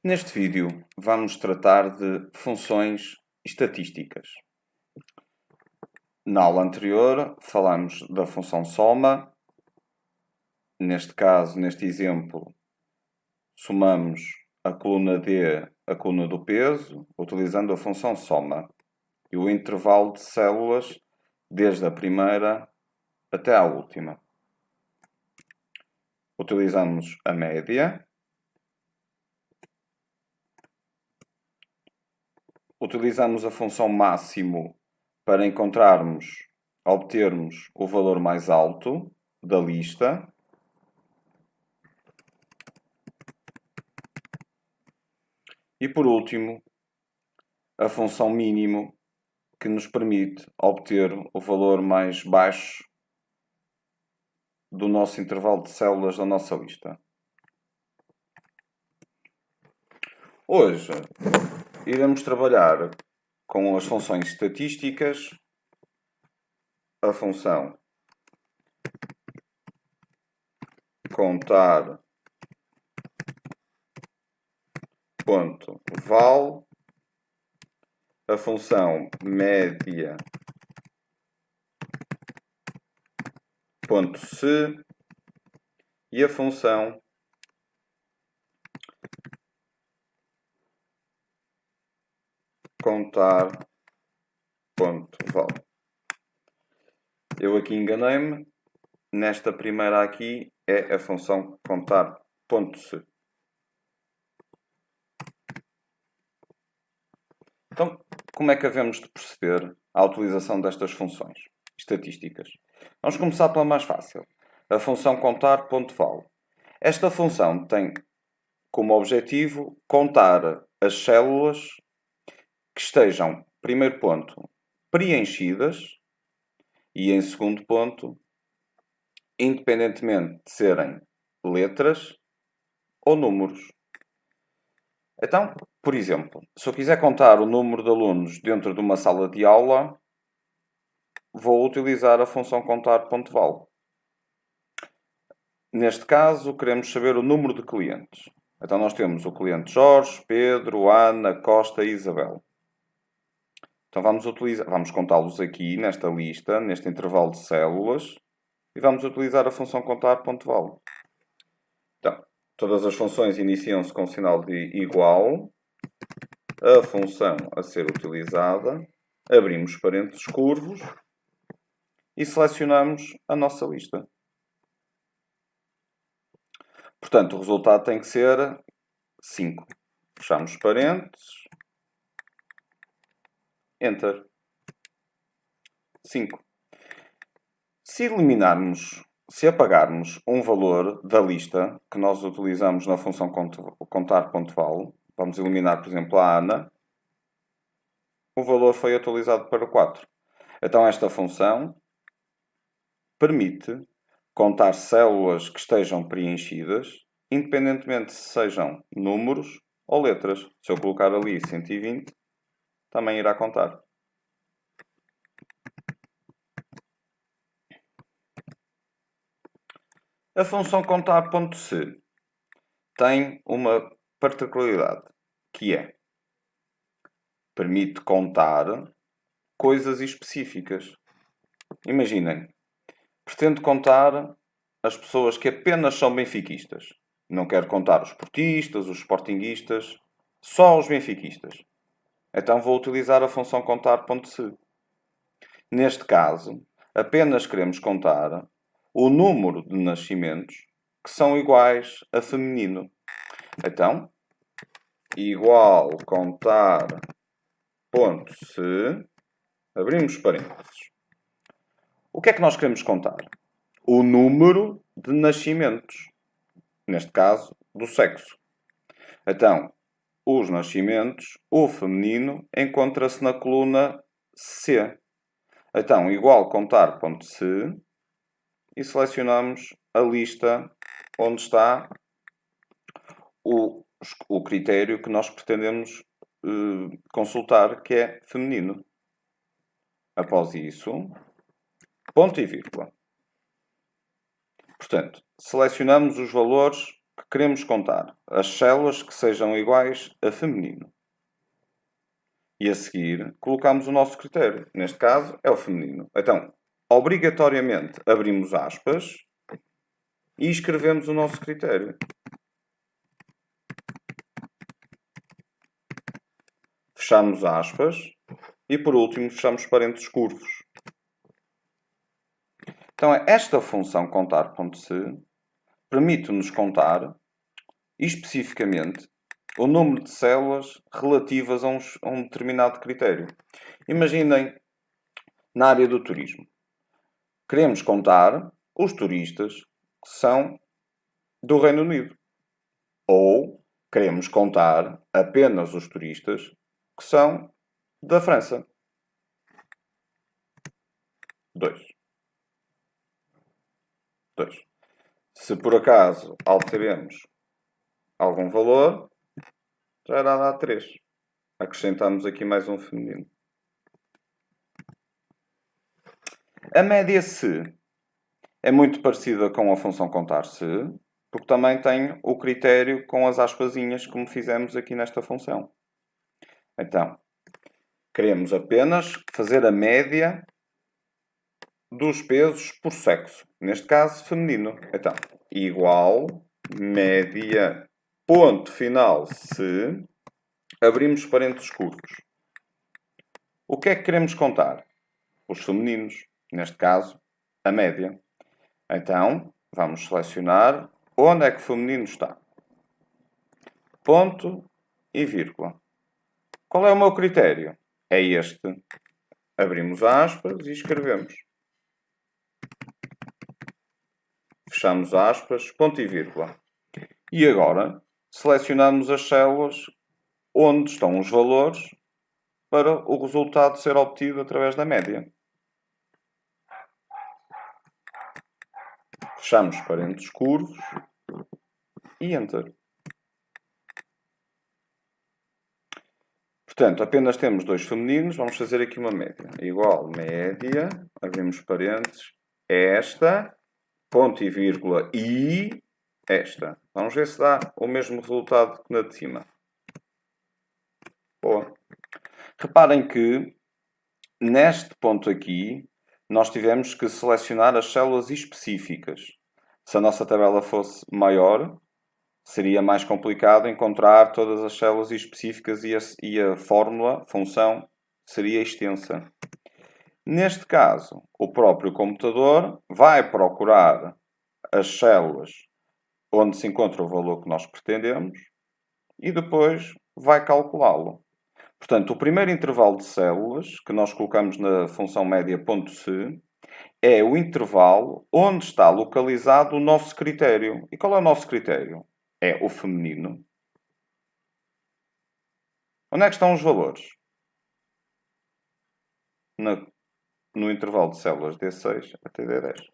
Neste vídeo vamos tratar de funções estatísticas. Na aula anterior falamos da função soma. Neste caso, neste exemplo, somamos a coluna D, a coluna do peso, utilizando a função soma e o intervalo de células desde a primeira até à última. Utilizamos a média. Utilizamos a função máximo para obtermos o valor mais alto da lista. E por último, a função mínimo, que nos permite obter o valor mais baixo do nosso intervalo de células da nossa lista. Hoje iremos trabalhar com as funções estatísticas, a função contar ponto val, a função média ponto se e a função contar ponto val. Eu aqui enganei-me. Nesta primeira aqui é a função contar ponto se. Então, como é que havemos de proceder à utilização destas funções estatísticas? Vamos começar pela mais fácil. A função contar ponto val. Esta função tem como objetivo contar as células que estejam, primeiro ponto, preenchidas e, em segundo ponto, independentemente de serem letras ou números. Então, por exemplo, se eu quiser contar o número de alunos dentro de uma sala de aula, vou utilizar a função contar ponto val. Neste caso, queremos saber o número de clientes. Então, nós temos o cliente Jorge, Pedro, Ana, Costa e Isabel. Então, vamos contá-los aqui nesta lista, neste intervalo de células, e vamos utilizar a função contar ponto val. Então, todas as funções iniciam-se com o sinal de igual. A função a ser utilizada, abrimos parênteses curvos e selecionamos a nossa lista. Portanto, o resultado tem que ser 5. Fechamos parênteses. Enter. 5. Se apagarmos um valor da lista que nós utilizamos na função contar ponto val, vamos eliminar, por exemplo, a Ana, o valor foi atualizado para 4. Então, esta função permite contar células que estejam preenchidas, independentemente se sejam números ou letras. Se eu colocar ali 120, também irá contar. A função contar ponto se tem uma particularidade, que é permite contar coisas específicas. Imaginem, pretendo contar as pessoas que apenas são benfiquistas. Não quero contar os portistas, os sportinguistas, só os benfiquistas. Então vou utilizar a função contar ponto se. Neste caso, apenas queremos contar o número de nascimentos que são iguais a feminino. Então, igual contar ponto se, abrimos parênteses. O que é que nós queremos contar? O número de nascimentos. Neste caso, do sexo. Então, os nascimentos, o feminino, encontra-se na coluna C. Então, igual contar ponto se e selecionamos a lista onde está o critério que nós pretendemos consultar, que é feminino. Após isso, ponto e vírgula. Portanto, selecionamos os valores que queremos contar as células que sejam iguais a feminino. E a seguir, colocamos o nosso critério. Neste caso, é o feminino. Então, obrigatoriamente, abrimos aspas e escrevemos o nosso critério. Fechamos aspas e, por último, fechamos parênteses curvos. Então, esta função contar.se permite-nos contar, especificamente, o número de células relativas a um determinado critério. Imaginem, na área do turismo, queremos contar os turistas que são do Reino Unido. Ou queremos contar apenas os turistas que são da França. 2. Se por acaso alteremos algum valor, já irá dar 3. Acrescentamos aqui mais um feminino. A média se é muito parecida com a função contar-se, porque também tem o critério com as aspasinhas como fizemos aqui nesta função. Então, queremos apenas fazer a média dos pesos por sexo. Neste caso, feminino. Então, igual média ponto final se abrimos parênteses curtos. O que é que queremos contar? Os femininos. Neste caso, a média. Então, vamos selecionar onde é que o feminino está. Ponto e vírgula. Qual é o meu critério? É este. Abrimos aspas e escrevemos. Fechamos aspas, ponto e vírgula. E agora, selecionamos as células onde estão os valores para o resultado ser obtido através da média. Fechamos parênteses curvos e Enter. Portanto, apenas temos 2 femininos. Vamos fazer aqui uma média. Igual média, abrimos parênteses, esta, ponto e vírgula, e esta. Vamos ver se dá o mesmo resultado que na de cima. Boa. Reparem que, neste ponto aqui, nós tivemos que selecionar as células específicas. Se a nossa tabela fosse maior, seria mais complicado encontrar todas as células específicas e a fórmula, função, seria extensa. Neste caso, o próprio computador vai procurar as células onde se encontra o valor que nós pretendemos e depois vai calculá-lo. Portanto, o primeiro intervalo de células que nós colocamos na função média.se é o intervalo onde está localizado o nosso critério. E qual é o nosso critério? É o feminino. Onde é que estão os valores? No intervalo de células D6 até D10.